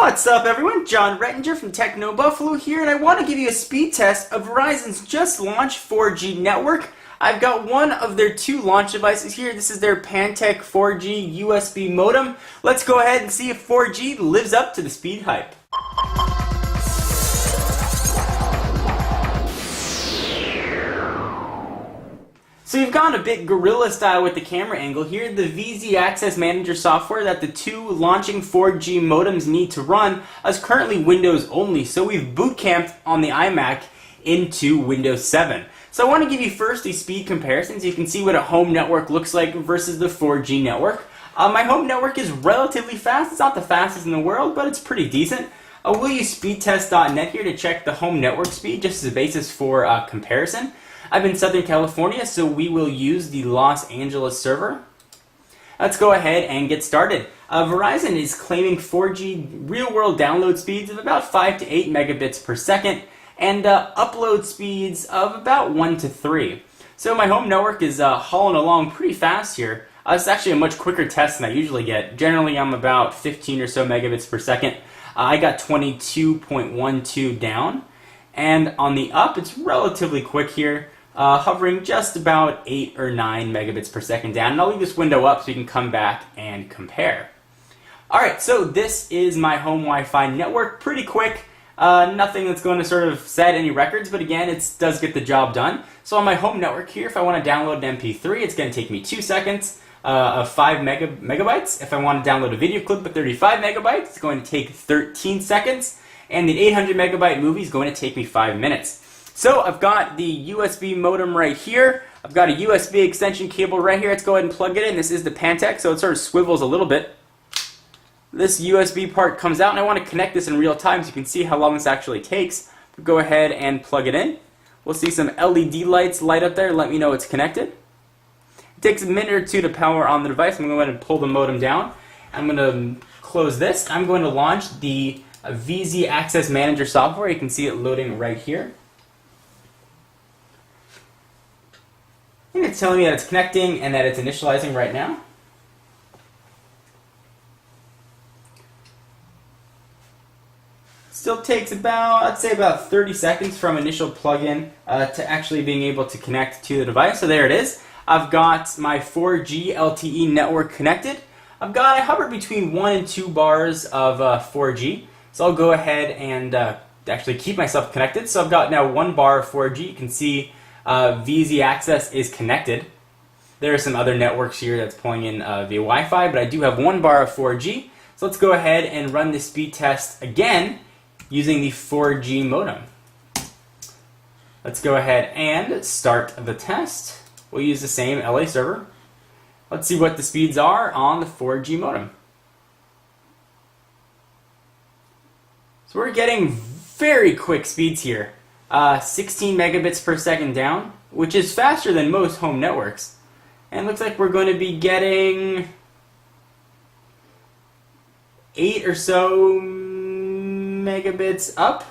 What's up everyone, John Rettinger from Techno Buffalo here, and I want to give you a speed test of Verizon's just launched 4G network. I've got one of their two launch devices here. This is their Pantech 4G USB modem. Let's go ahead and see if 4G lives up to the speed hype. So you've gone a bit guerrilla style with the camera angle here. The VZ Access Manager software that the two launching 4G modems need to run is currently Windows only, so we've boot camped on the iMac into Windows 7. So I want to give you first a speed comparison so you can see what a home network looks like versus the 4G network. My home network is relatively fast. It's not the fastest in the world, but it's pretty decent. We'll use speedtest.net here to check the home network speed just as a basis for comparison. I'm in Southern California, so we will use the Los Angeles server. Let's go ahead and get started. Verizon is claiming 4G real-world download speeds of about 5 to 8 megabits per second and upload speeds of about 1 to 3. So my home network is hauling along pretty fast here. It's actually a much quicker test than I usually get. Generally, I'm about 15 or so megabits per second. I got 22.12 down. And on the up, it's relatively quick here. Hovering just about 8 or 9 megabits per second down. And I'll leave this window up so you can come back and compare. Alright, so this is my home Wi-Fi network. Pretty quick. Nothing that's going to sort of set any records, but again, it does get the job done. So on my home network here, if I want to download an MP3, it's going to take me 2 seconds of 5 megabytes. If I want to download a video clip of 35 megabytes, it's going to take 13 seconds. And the 800 megabyte movie is going to take me 5 minutes. So I've got the USB modem right here. I've got a USB extension cable right here. Let's go ahead and plug it in. This is the Pantech, so it sort of swivels a little bit. This USB part comes out, and I want to connect this in real time so you can see how long this actually takes. Go ahead and plug it in. We'll see some LED lights light up there. Let me know it's connected. It takes a minute or two to power on the device. I'm going to go ahead and pull the modem down. I'm going to close this. I'm going to launch the VZ Access Manager software. You can see it loading right here. And it's telling me that it's connecting and that it's initializing right now. Still takes about, I'd say about 30 seconds from initial plug-in to actually being able to connect to the device. So there it is. I've got my 4G LTE network connected. I hover between 1 and 2 bars of 4G. So I'll go ahead and actually keep myself connected. So I've got now 1 bar of 4G. You can see VZ Access is connected. There are some other networks here that's pulling in via Wi-Fi, but I do have 1 bar of 4G. So let's go ahead and run the speed test again using the 4G modem. Let's go ahead and start the test. We'll use the same LA server. Let's see what the speeds are on the 4G modem. So we're getting very quick speeds here. 16 megabits per second down, which is faster than most home networks. And it looks like we're going to be getting 8 or so megabits up.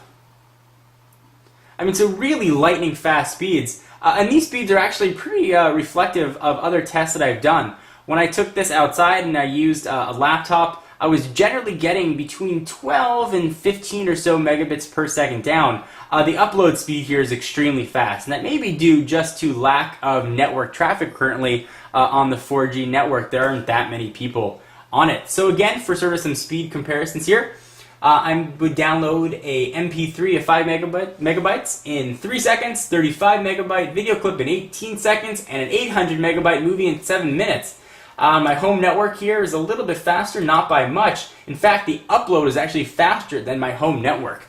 I mean, so really lightning fast speeds. And these speeds are actually pretty reflective of other tests that I've done. When I took this outside and I used a laptop, I was generally getting between 12 and 15 or so megabits per second down. The upload speed here is extremely fast, and that may be due just to lack of network traffic currently on the 4G network. There aren't that many people on it. So again, for sort of some speed comparisons here, I would download a MP3 of 5 megabytes in 3 seconds, 35 megabyte video clip in 18 seconds, and an 800 megabyte movie in 7 minutes. My home network here is a little bit faster, not by much. In fact, the upload is actually faster than my home network.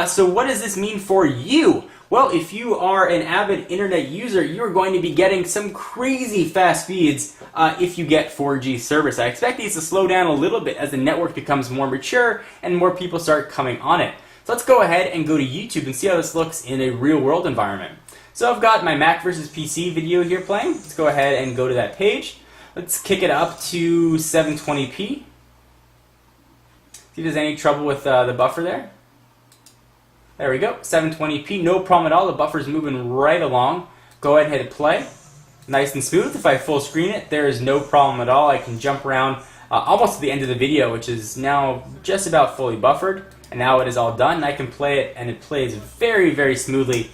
So what does this mean for you? Well, if you are an avid internet user, you're going to be getting some crazy fast speeds if you get 4G service. I expect these to slow down a little bit as the network becomes more mature and more people start coming on it. So let's go ahead and go to YouTube and see how this looks in a real-world environment. So I've got my Mac versus PC video here playing. Let's go ahead and go to that page. Let's kick it up to 720p. See if there's any trouble with the buffer there. There we go, 720p, no problem at all. The buffer's moving right along. Go ahead and hit play. Nice and smooth. If I full screen it, there is no problem at all. I can jump around almost to the end of the video, which is now just about fully buffered. And now it is all done, and I can play it, and it plays very, very smoothly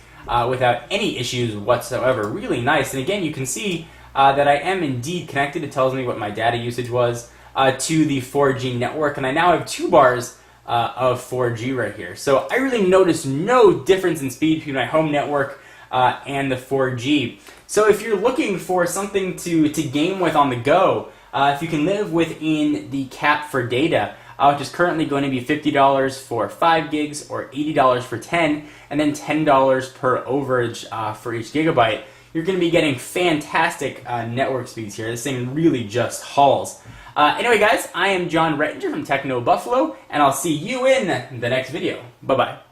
without any issues whatsoever. Really nice. And again, you can see that I am indeed connected. It tells me what my data usage was to the 4G network, and I now have 2 bars of 4G right here. So I really noticed no difference in speed between my home network and the 4G. So if you're looking for something to game with on the go, if you can live within the cap for data, which is currently going to be $50 for 5 gigs or $80 for 10, and then $10 per overage for each gigabyte, you're going to be getting fantastic network speeds here. This thing really just hauls. Anyway, guys, I am John Rettinger from Techno Buffalo, and I'll see you in the next video. Bye-bye.